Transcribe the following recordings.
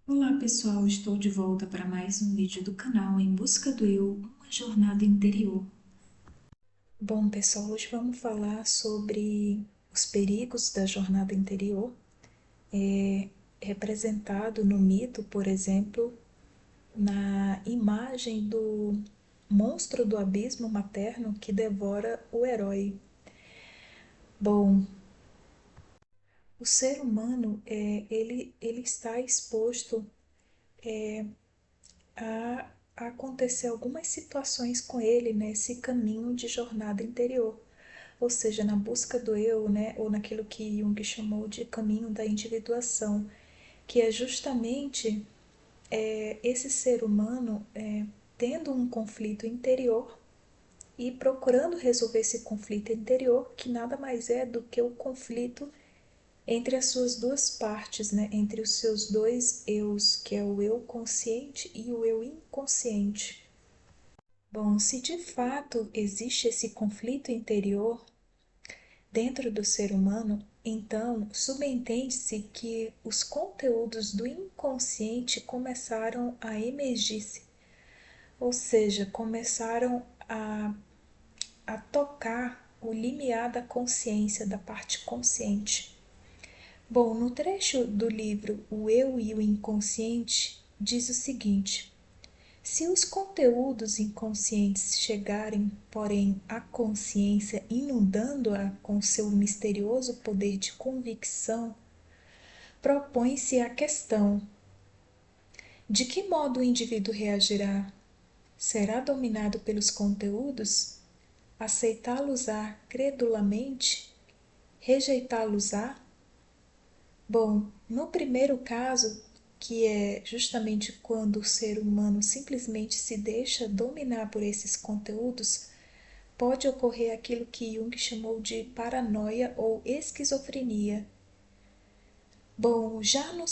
Olá pessoal, estou de volta para mais um vídeo do canal Em Busca do Eu, uma jornada interior. Bom pessoal, hoje vamos falar sobre os perigos da jornada interior, representado no mito, por exemplo, na imagem do monstro do abismo materno que devora o herói. Bom, o ser humano, ele está exposto a acontecer algumas situações com ele nesse caminho de jornada interior, ou seja, na busca do eu, né, ou naquilo que Jung chamou de caminho da individuação, que é justamente esse ser humano tendo um conflito interior e procurando resolver esse conflito interior, que nada mais é do que o conflito entre as suas duas partes, né? Entre os seus dois eus, que é o eu consciente e o eu inconsciente. Bom, se de fato existe esse conflito interior dentro do ser humano, então subentende-se que os conteúdos do inconsciente começaram a emergir-se, ou seja, começaram a tocar o limiar da consciência, da parte consciente. Bom, no trecho do livro O Eu e o Inconsciente, diz o seguinte: se os conteúdos inconscientes chegarem, porém, à consciência, inundando-a com seu misterioso poder de convicção, propõe-se a questão: de que modo o indivíduo reagirá? Será dominado pelos conteúdos? Aceitá-los-á credulamente? Rejeitá-los-á? Bom, no primeiro caso, que é justamente quando o ser humano simplesmente se deixa dominar por esses conteúdos, pode ocorrer aquilo que Jung chamou de paranoia ou esquizofrenia. Bom, já na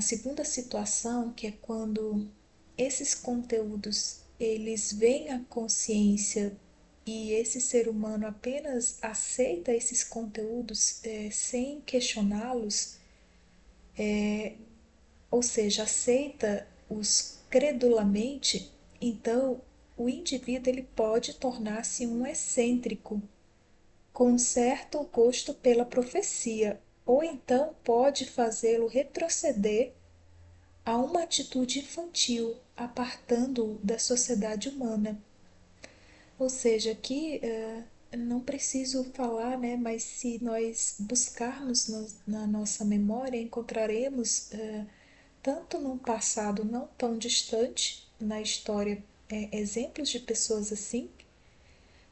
segunda situação, que é quando esses conteúdos eles vêm à consciência e esse ser humano apenas aceita esses conteúdos sem questioná-los, ou seja, aceita-os credulamente, então o indivíduo ele pode tornar-se um excêntrico, com um certo gosto pela profecia, ou então pode fazê-lo retroceder a uma atitude infantil, apartando-o da sociedade humana. Ou seja, aqui não preciso falar, né, mas se nós buscarmos na nossa memória, encontraremos tanto num passado não tão distante na história exemplos de pessoas assim,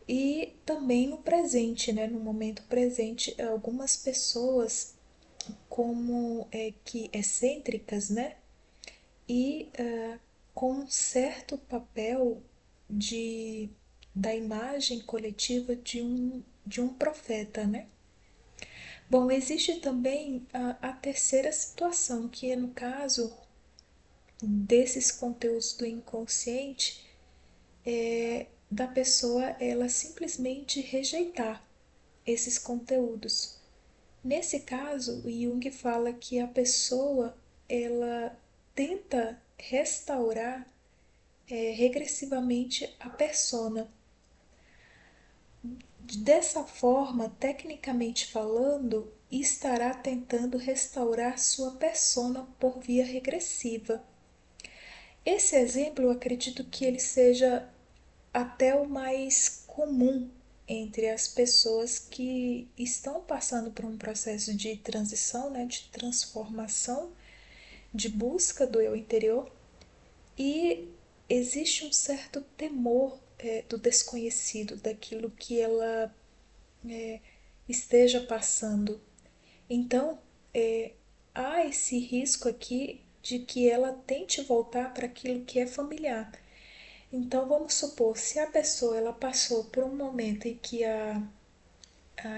e também no presente, né, no momento presente, algumas pessoas como que excêntricas, né, e com um certo papel de da imagem coletiva de um profeta, né? Bom, existe também a terceira situação, que é no caso desses conteúdos do inconsciente, da pessoa ela simplesmente rejeitar esses conteúdos. Nesse caso, o Jung fala que a pessoa ela tenta restaurar regressivamente a persona. Dessa forma, tecnicamente falando, estará tentando restaurar sua persona por via regressiva. Esse exemplo eu acredito que ele seja até o mais comum entre as pessoas que estão passando por um processo de transição, né, de transformação, de busca do eu interior, e existe um certo temor do desconhecido, daquilo que ela esteja passando. Então, há esse risco aqui de que ela tente voltar para aquilo que é familiar. Então, vamos supor, se a pessoa ela passou por um momento em que a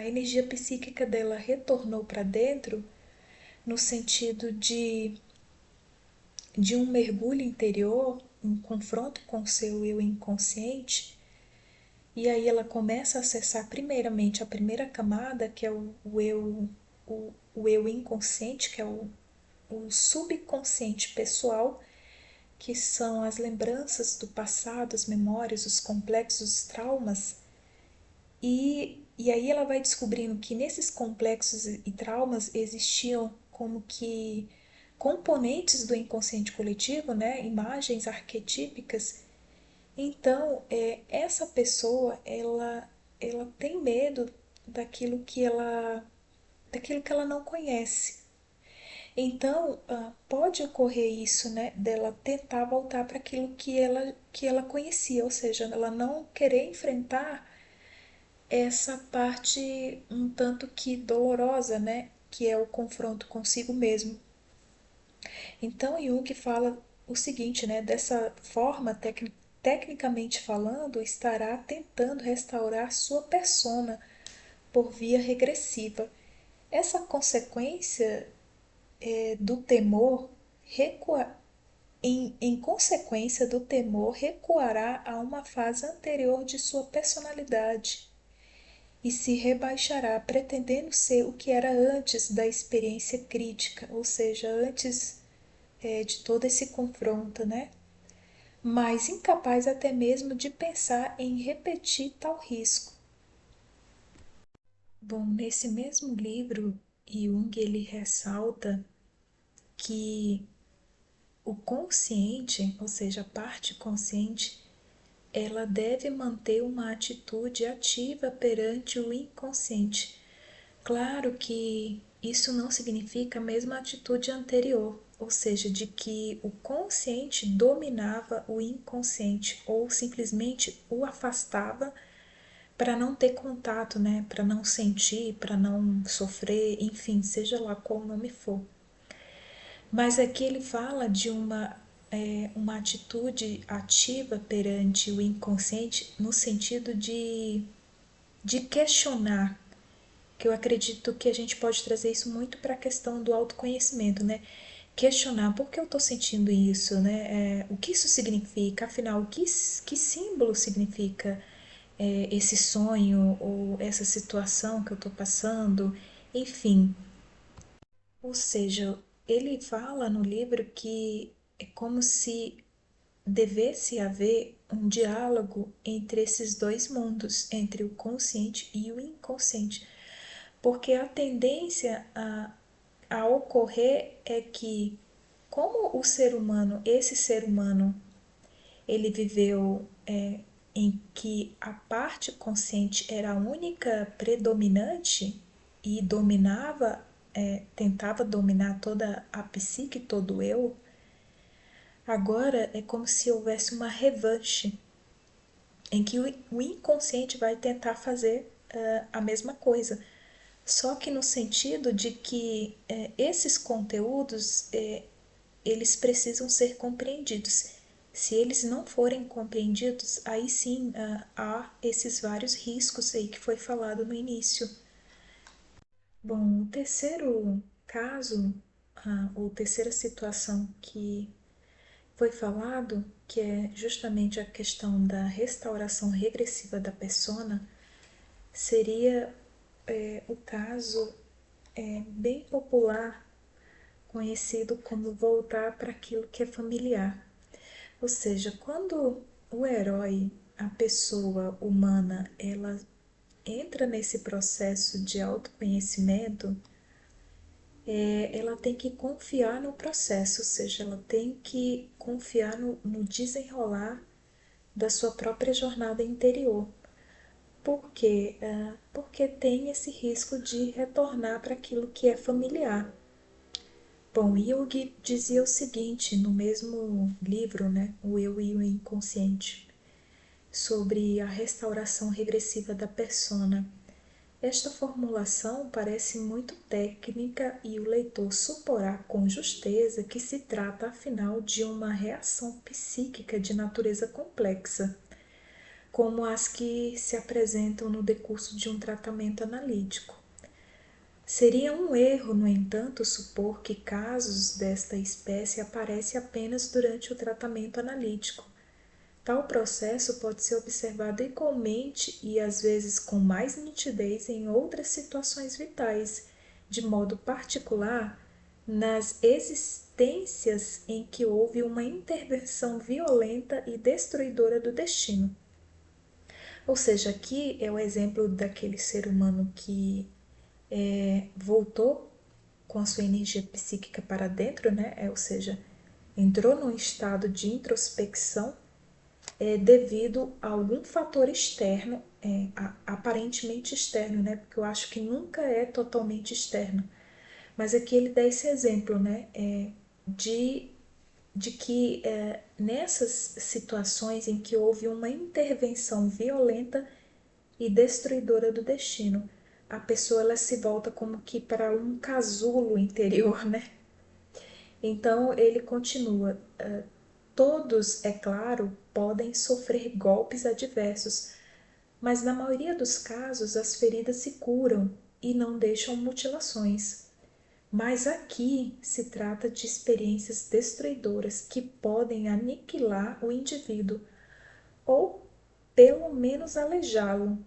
energia psíquica dela retornou para dentro, no sentido de um mergulho interior, um confronto com o seu eu inconsciente, e aí ela começa a acessar primeiramente a primeira camada, que é o eu inconsciente, que é o subconsciente pessoal, que são as lembranças do passado, as memórias, os complexos, os traumas. E aí ela vai descobrindo que nesses complexos e traumas existiam como que componentes do inconsciente coletivo, né? Imagens arquetípicas. Então, essa pessoa, ela tem medo daquilo que ela não conhece. Então, pode ocorrer isso, né, dela tentar voltar para aquilo que ela conhecia, ou seja, ela não querer enfrentar essa parte um tanto que dolorosa, né, que é o confronto consigo mesmo. Então, Jung fala o seguinte, né, dessa forma, tecnicamente falando, estará tentando restaurar sua persona por via regressiva. Essa consequência do temor recua, em consequência do temor, recuará a uma fase anterior de sua personalidade e se rebaixará, pretendendo ser o que era antes da experiência crítica, ou seja, antes de todo esse confronto, né? Mas incapaz até mesmo de pensar em repetir tal risco. Bom, nesse mesmo livro, Jung ele ressalta que o consciente, ou seja, a parte consciente, ela deve manter uma atitude ativa perante o inconsciente. Claro que isso não significa a mesma atitude anterior, ou seja, de que o consciente dominava o inconsciente ou simplesmente o afastava para não ter contato, né? Para não sentir, para não sofrer, enfim, seja lá qual o nome for. Mas aqui ele fala de uma atitude ativa perante o inconsciente no sentido de questionar, que eu acredito que a gente pode trazer isso muito para a questão do autoconhecimento, né? Questionar por que eu estou sentindo isso, né? O que isso significa, afinal, que símbolo significa esse sonho ou essa situação que eu estou passando, enfim. Ou seja, ele fala no livro que é como se devesse haver um diálogo entre esses dois mundos, entre o consciente e o inconsciente, porque a tendência a ocorrer é que, como o ser humano, esse ser humano, ele viveu em que a parte consciente era a única predominante e dominava, tentava dominar toda a psique, todo o eu, agora é como se houvesse uma revanche em que o inconsciente vai tentar fazer a mesma coisa. Só que no sentido de que esses conteúdos eles precisam ser compreendidos. Se eles não forem compreendidos, aí sim há esses vários riscos aí que foi falado no início. Bom, o terceiro caso, ou terceira situação que foi falado, que é justamente a questão da restauração regressiva da persona, seria o caso bem popular, conhecido como voltar para aquilo que é familiar. Ou seja, quando o herói, a pessoa humana, ela entra nesse processo de autoconhecimento, ela tem que confiar no processo, ou seja, ela tem que confiar no desenrolar da sua própria jornada interior. Por quê? Porque tem esse risco de retornar para aquilo que é familiar. Bom, Jung dizia o seguinte no mesmo livro, né, O Eu e o Inconsciente, sobre a restauração regressiva da persona. Esta formulação parece muito técnica e o leitor suporá com justeza que se trata, afinal, de uma reação psíquica de natureza complexa, como as que se apresentam no decurso de um tratamento analítico. Seria um erro, no entanto, supor que casos desta espécie aparecem apenas durante o tratamento analítico. Tal processo pode ser observado igualmente e às vezes com mais nitidez em outras situações vitais, de modo particular nas existências em que houve uma intervenção violenta e destruidora do destino. Ou seja, aqui é o exemplo daquele ser humano que voltou com a sua energia psíquica para dentro, né? Ou seja, entrou num estado de introspecção devido a algum fator externo, aparentemente externo, né? Porque eu acho que nunca é totalmente externo. Mas aqui ele dá esse exemplo, né? De, de que nessas situações em que houve uma intervenção violenta e destruidora do destino, a pessoa ela se volta como que para um casulo interior, né? Então ele continua: todos, é claro, podem sofrer golpes adversos, mas na maioria dos casos as feridas se curam e não deixam mutilações. Mas aqui se trata de experiências destruidoras que podem aniquilar o indivíduo ou pelo menos aleijá-lo.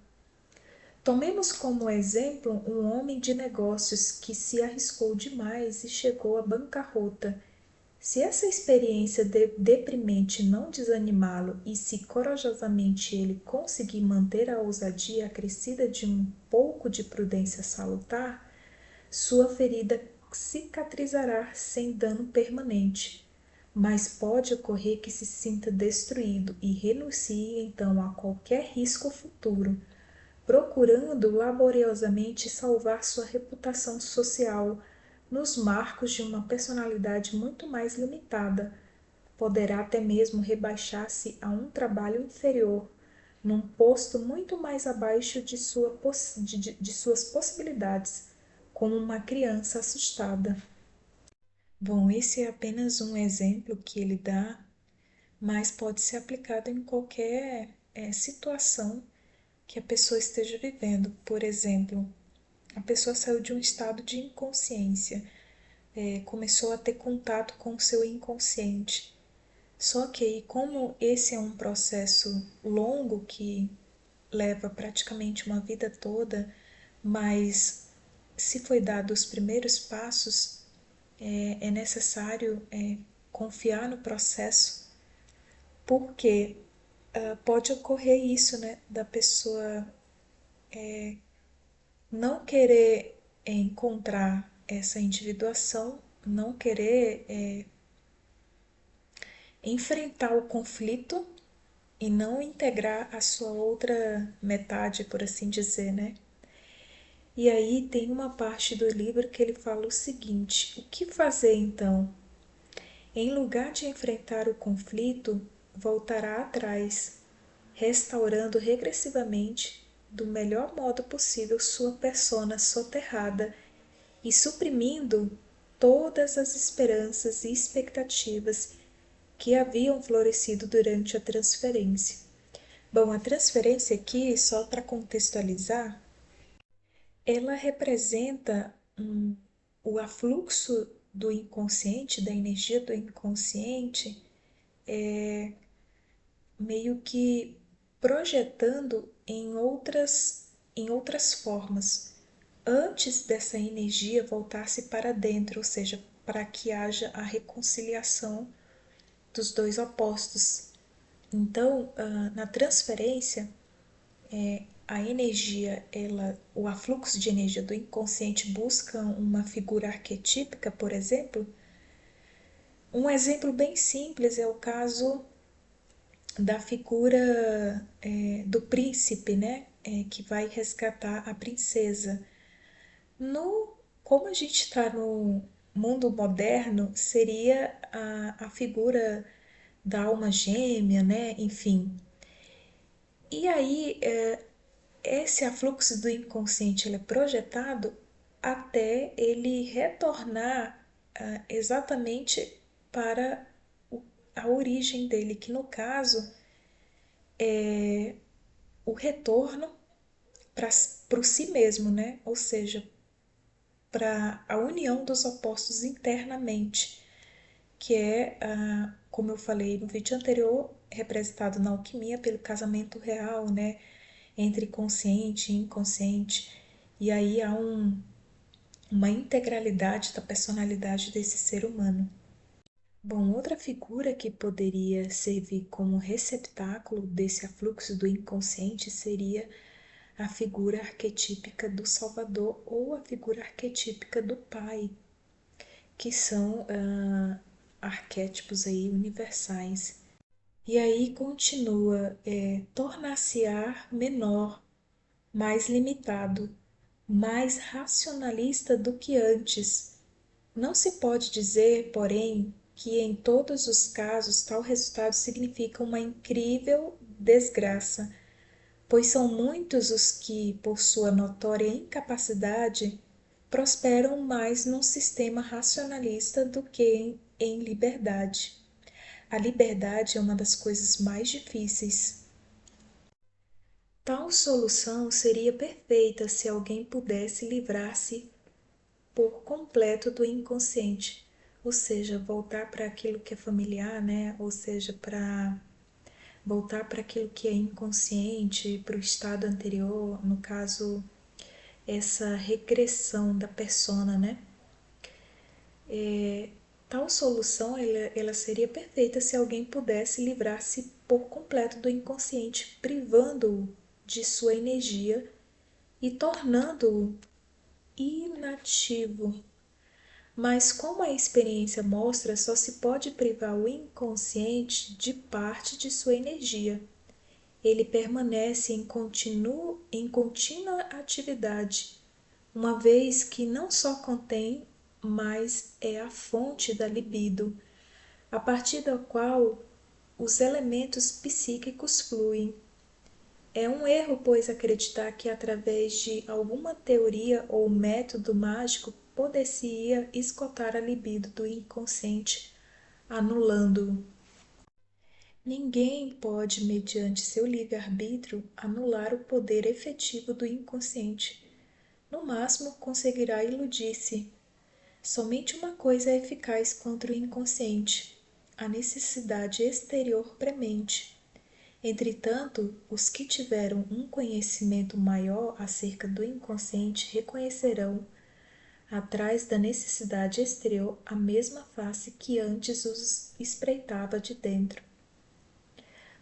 Tomemos como exemplo um homem de negócios que se arriscou demais e chegou à bancarrota. Se essa experiência deprimente não desanimá-lo e se corajosamente ele conseguir manter a ousadia acrescida de um pouco de prudência salutar, sua ferida cicatrizará sem dano permanente. Mas pode ocorrer que se sinta destruído e renuncie então a qualquer risco futuro, procurando laboriosamente salvar sua reputação social nos marcos de uma personalidade muito mais limitada. Poderá até mesmo rebaixar-se a um trabalho inferior, num posto muito mais abaixo de suas possibilidades, como uma criança assustada. Bom, esse é apenas um exemplo que ele dá, mas pode ser aplicado em qualquer situação que a pessoa esteja vivendo. Por exemplo, a pessoa saiu de um estado de inconsciência, começou a ter contato com o seu inconsciente. Só que aí, como esse é um processo longo que leva praticamente uma vida toda, mas se foi dado os primeiros passos, é necessário confiar no processo, porque pode ocorrer isso, né, da pessoa não querer encontrar essa individuação, não querer enfrentar o conflito e não integrar a sua outra metade, por assim dizer, né? E aí tem uma parte do livro que ele fala o seguinte: o que fazer então? Em lugar de enfrentar o conflito, voltará atrás, restaurando regressivamente, do melhor modo possível, sua persona soterrada e suprimindo todas as esperanças e expectativas que haviam florescido durante a transferência. Bom, a transferência aqui, só para contextualizar, ela representa o afluxo do inconsciente, da energia do inconsciente, meio que projetando em outras formas, antes dessa energia voltar-se para dentro, ou seja, para que haja a reconciliação dos dois opostos. Então, na transferência, a energia, o afluxo de energia do inconsciente busca uma figura arquetípica, por exemplo. Um exemplo bem simples é o caso da figura do príncipe, né? Que vai resgatar a princesa. Como a gente está no mundo moderno, seria a figura da alma gêmea, né? Enfim. E aí, esse afluxo do inconsciente ele é projetado até ele retornar exatamente para a origem dele, que no caso é o retorno para o si mesmo, né? Ou seja, para a união dos opostos internamente, que é, como eu falei no vídeo anterior, representado na alquimia pelo casamento real, né? Entre consciente e inconsciente. E aí há uma integralidade da personalidade desse ser humano. Bom, outra figura que poderia servir como receptáculo desse afluxo do inconsciente seria a figura arquetípica do Salvador ou a figura arquetípica do Pai, que são arquétipos aí universais. E aí continua, tornar-se-á menor, mais limitado, mais racionalista do que antes. Não se pode dizer, porém, que em todos os casos tal resultado significa uma incrível desgraça, pois são muitos os que, por sua notória incapacidade, prosperam mais num sistema racionalista do que em liberdade. A liberdade é uma das coisas mais difíceis. Tal solução seria perfeita se alguém pudesse livrar-se por completo do inconsciente, ou seja, voltar para aquilo que é familiar, né? Ou seja, para voltar para aquilo que é inconsciente, para o estado anterior, no caso, essa regressão da persona, né? Tal solução ela seria perfeita se alguém pudesse livrar-se por completo do inconsciente, privando-o de sua energia e tornando-o inativo. Mas, como a experiência mostra, só se pode privar o inconsciente de parte de sua energia. Ele permanece em contínua atividade, uma vez que não só contém, mas é a fonte da libido, a partir da qual os elementos psíquicos fluem. É um erro, pois, acreditar que através de alguma teoria ou método mágico poder-se-ia esgotar a libido do inconsciente, anulando-o. Ninguém pode, mediante seu livre-arbítrio, anular o poder efetivo do inconsciente. No máximo, conseguirá iludir-se. Somente uma coisa é eficaz contra o inconsciente: a necessidade exterior premente. Entretanto, os que tiveram um conhecimento maior acerca do inconsciente reconhecerão, atrás da necessidade exterior, a mesma face que antes os espreitava de dentro.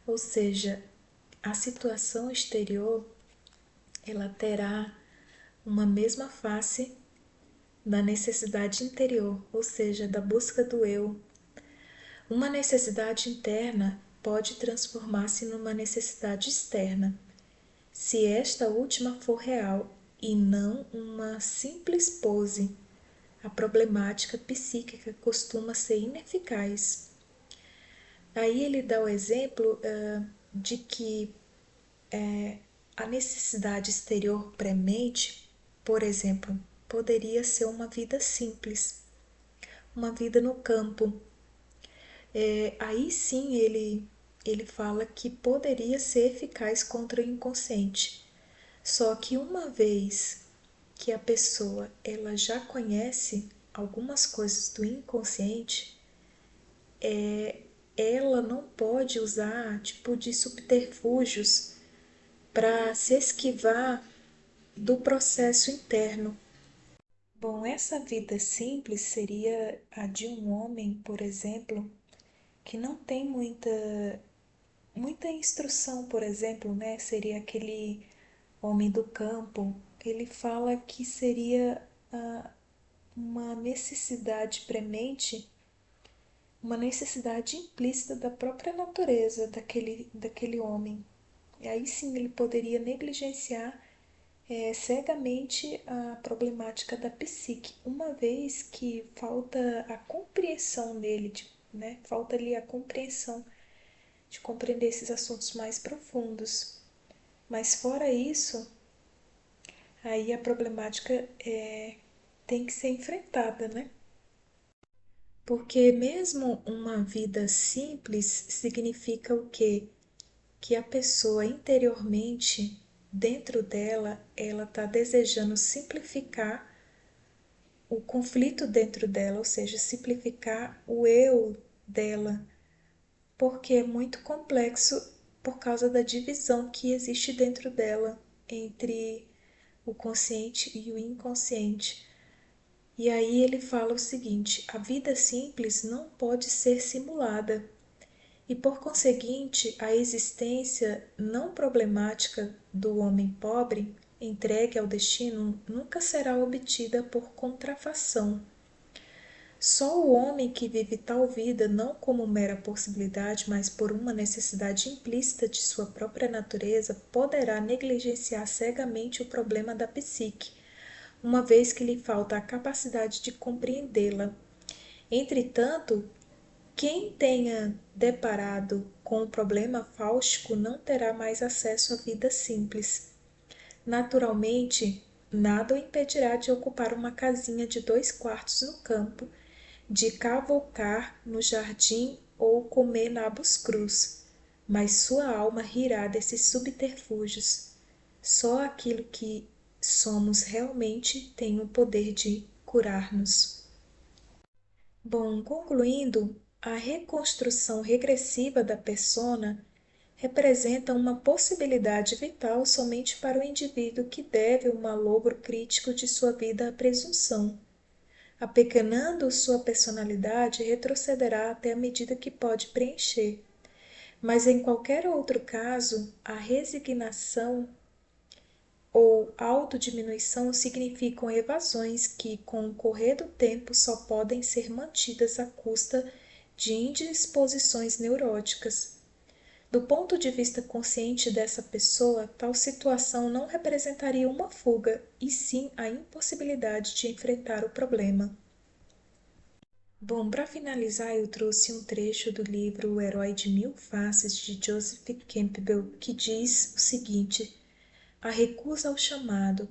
Ou seja, a situação exterior ela terá uma mesma face da necessidade interior, ou seja, da busca do eu. Uma necessidade interna pode transformar-se numa necessidade externa, se esta última for real e não uma simples pose. A problemática psíquica costuma ser ineficaz. Aí ele dá o exemplo de que a necessidade exterior premente, por exemplo, poderia ser uma vida simples, uma vida no campo. Aí sim ele fala que poderia ser eficaz contra o inconsciente. Só que uma vez que a pessoa ela já conhece algumas coisas do inconsciente, ela não pode usar tipo de subterfúgios para se esquivar do processo interno. Bom, essa vida simples seria a de um homem, por exemplo, que não tem muita instrução, por exemplo, né? Seria aquele homem do campo. Ele fala que seria uma necessidade premente, uma necessidade implícita da própria natureza daquele homem. E aí sim ele poderia negligenciar cegamente a problemática da psique, uma vez que falta a compreensão dele, né? Falta ali a compreensão de compreender esses assuntos mais profundos. Mas fora isso, aí a problemática tem que ser enfrentada, né? Porque mesmo uma vida simples significa o quê? Que a pessoa interiormente, dentro dela, ela está desejando simplificar o conflito dentro dela, ou seja, simplificar o eu dela, porque é muito complexo por causa da divisão que existe dentro dela entre o consciente e o inconsciente. E aí ele fala o seguinte: a vida simples não pode ser simulada, e por conseguinte, a existência não problemática do homem pobre, entregue ao destino, nunca será obtida por contrafação. Só o homem que vive tal vida não como mera possibilidade, mas por uma necessidade implícita de sua própria natureza, poderá negligenciar cegamente o problema da psique, uma vez que lhe falta a capacidade de compreendê-la. Entretanto, quem tenha deparado com o problema fáustico não terá mais acesso à vida simples. Naturalmente, nada o impedirá de ocupar uma casinha de 2 quartos no campo, de cavoucar no jardim ou comer nabos crus, mas sua alma rirá desses subterfúgios. Só aquilo que somos realmente tem o poder de curar-nos. Bom, concluindo, a reconstrução regressiva da persona representa uma possibilidade vital somente para o indivíduo que deve o malogro crítico de sua vida à presunção. Apequenando sua personalidade, retrocederá até a medida que pode preencher. Mas em qualquer outro caso, a resignação ou autodiminuição significam evasões que, com o correr do tempo, só podem ser mantidas à custa de indisposições neuróticas. Do ponto de vista consciente dessa pessoa, tal situação não representaria uma fuga, e sim a impossibilidade de enfrentar o problema. Bom, para finalizar, eu trouxe um trecho do livro O Herói de Mil Faces, de Joseph Campbell, que diz o seguinte: a recusa ao chamado.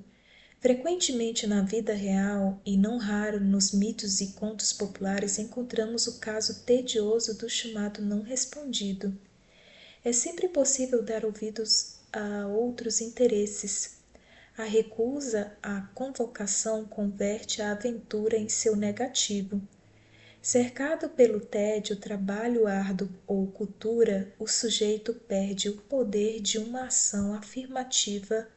Frequentemente na vida real, e não raro nos mitos e contos populares, encontramos o caso tedioso do chamado não respondido. É sempre possível dar ouvidos a outros interesses. A recusa à convocação converte a aventura em seu negativo. Cercado pelo tédio, trabalho árduo ou cultura, o sujeito perde o poder de uma ação afirmativa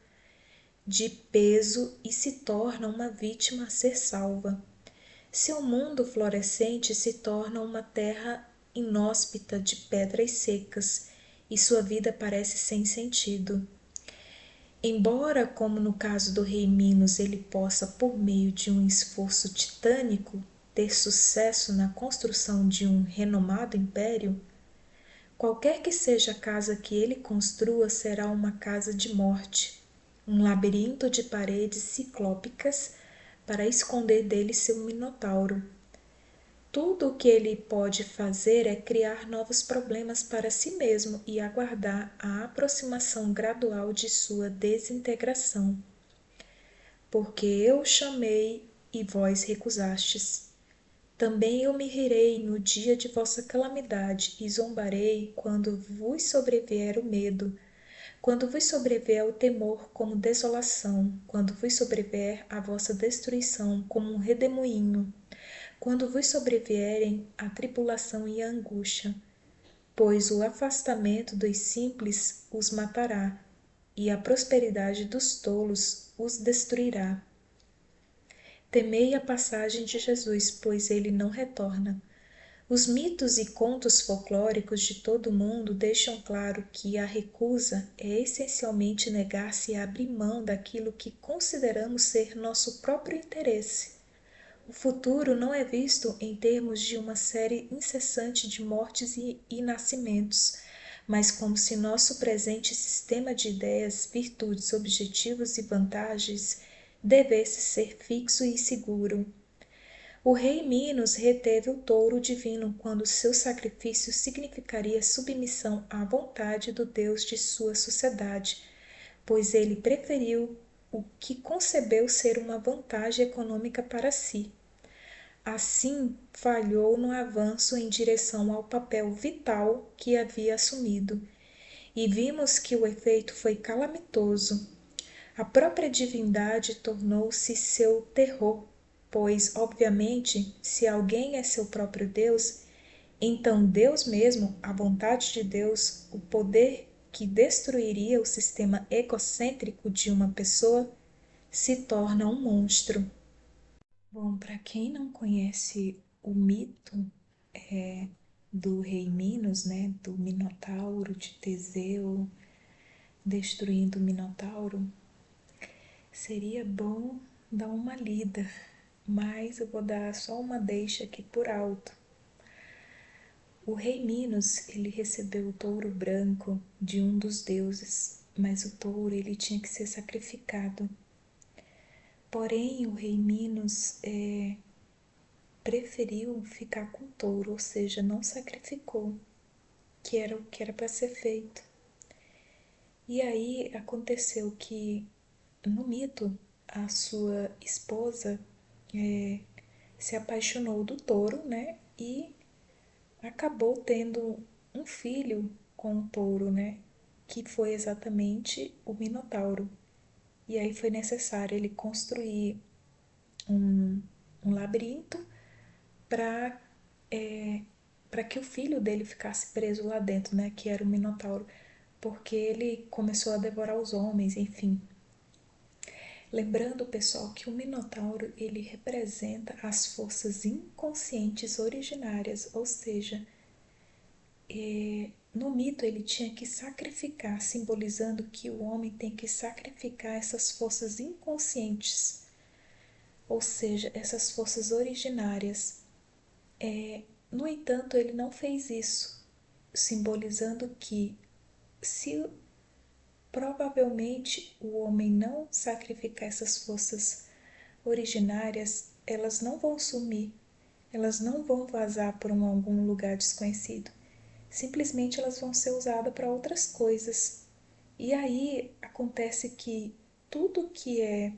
de peso e se torna uma vítima a ser salva. Seu mundo florescente se torna uma terra inóspita de pedras secas e sua vida parece sem sentido. Embora, como no caso do rei Minos, ele possa, por meio de um esforço titânico, ter sucesso na construção de um renomado império, qualquer que seja a casa que ele construa será uma casa de morte, um labirinto de paredes ciclópicas para esconder dele seu minotauro. Tudo o que ele pode fazer é criar novos problemas para si mesmo e aguardar a aproximação gradual de sua desintegração. Porque eu chamei e vós recusastes. Também eu me rirei no dia de vossa calamidade e zombarei quando vos sobrevier o medo, quando vos sobrevier o temor como desolação, quando vos sobrevier a vossa destruição como um redemoinho, quando vos sobrevierem a tribulação e a angústia, pois o afastamento dos simples os matará, e a prosperidade dos tolos os destruirá. Temei a passagem de Jesus, pois ele não retorna. Os mitos e contos folclóricos de todo o mundo deixam claro que a recusa é essencialmente negar-se a abrir mão daquilo que consideramos ser nosso próprio interesse. O futuro não é visto em termos de uma série incessante de mortes e nascimentos, mas como se nosso presente sistema de ideias, virtudes, objetivos e vantagens devesse ser fixo e seguro. O rei Minos reteve o touro divino quando seu sacrifício significaria submissão à vontade do Deus de sua sociedade, pois ele preferiu o que concebeu ser uma vantagem econômica para si. Assim, falhou no avanço em direção ao papel vital que havia assumido, e vimos que o efeito foi calamitoso. A própria divindade tornou-se seu terror, pois, obviamente, se alguém é seu próprio Deus, então Deus mesmo, a vontade de Deus, o poder que destruiria o sistema egocêntrico de uma pessoa, se torna um monstro. Bom, para quem não conhece o mito do rei Minos, né, do Minotauro, de Teseu destruindo o Minotauro, seria bom dar uma lida, mas eu vou dar só uma deixa aqui por alto. O rei Minos, ele recebeu o touro branco de um dos deuses, mas o touro ele tinha que ser sacrificado. Porém, o rei Minos preferiu ficar com o touro, ou seja, não sacrificou, que era o que era para ser feito. E aí aconteceu que, no mito, a sua esposa se apaixonou do touro, né? E acabou tendo um filho com o touro, né? Que foi exatamente o Minotauro. E aí foi necessário ele construir um labirinto para para que o filho dele ficasse preso lá dentro, né, que era o Minotauro, porque ele começou a devorar os homens, enfim. Lembrando, pessoal, que o Minotauro ele representa as forças inconscientes originárias, ou seja, no mito ele tinha que sacrificar, simbolizando que o homem tem que sacrificar essas forças inconscientes, ou seja, essas forças originárias. No entanto, ele não fez isso, simbolizando que se provavelmente o homem não sacrificar essas forças originárias, elas não vão sumir, elas não vão vazar para algum lugar desconhecido. Simplesmente elas vão ser usadas para outras coisas. E aí acontece que tudo que é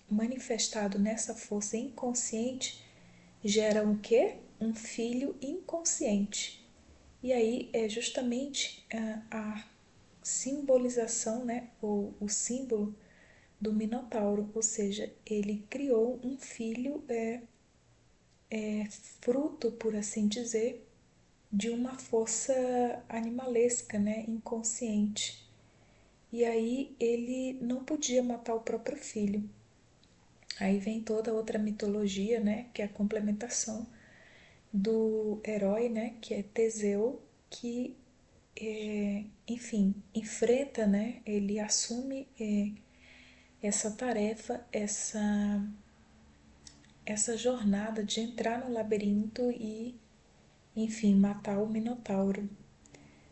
manifestado nessa força inconsciente gera um quê? Um filho inconsciente. E aí é justamente a simbolização, né, ou o símbolo do Minotauro, ou seja, ele criou um filho fruto, por assim dizer, de uma força animalesca, né, inconsciente. E aí ele não podia matar o próprio filho. Aí vem toda outra mitologia, né, que é a complementação do herói, né, que é Teseu, que enfim, enfrenta, né, ele assume essa tarefa, essa jornada de entrar no labirinto e, enfim, matar o Minotauro,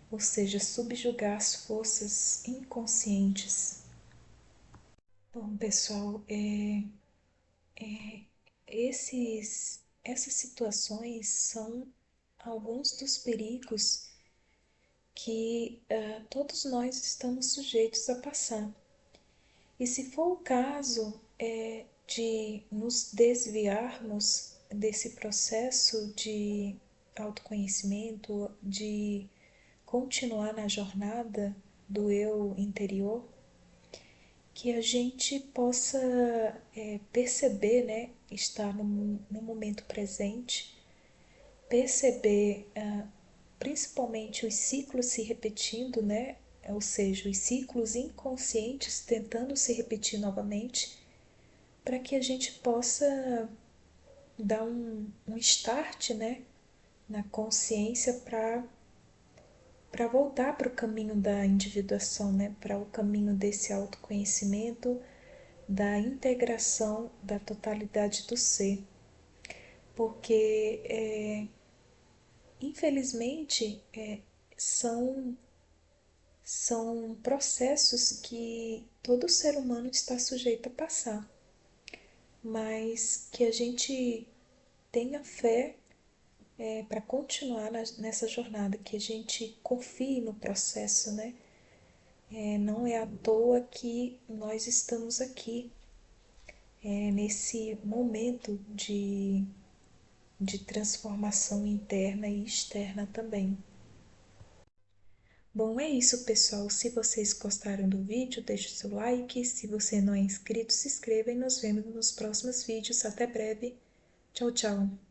ou seja, subjugar as forças inconscientes. Bom, pessoal, essas situações são alguns dos perigos que todos nós estamos sujeitos a passar. E se for o caso de nos desviarmos desse processo de autoconhecimento, de continuar na jornada do eu interior, que a gente possa perceber, né, estar no momento presente, perceber principalmente os ciclos se repetindo, né, ou seja, os ciclos inconscientes tentando se repetir novamente, para que a gente possa dar um start, né, na consciência para voltar para o caminho da individuação, né, para o caminho desse autoconhecimento, da integração da totalidade do ser, porque infelizmente são processos que todo ser humano está sujeito a passar, mas que a gente tenha fé para continuar nessa jornada, que a gente confie no processo, né? Não é à toa que nós estamos aqui nesse momento de transformação interna e externa também. Bom, é isso, pessoal. Se vocês gostaram do vídeo, deixe o seu like. Se você não é inscrito, se inscreva e nos vemos nos próximos vídeos. Até breve. Tchau, tchau.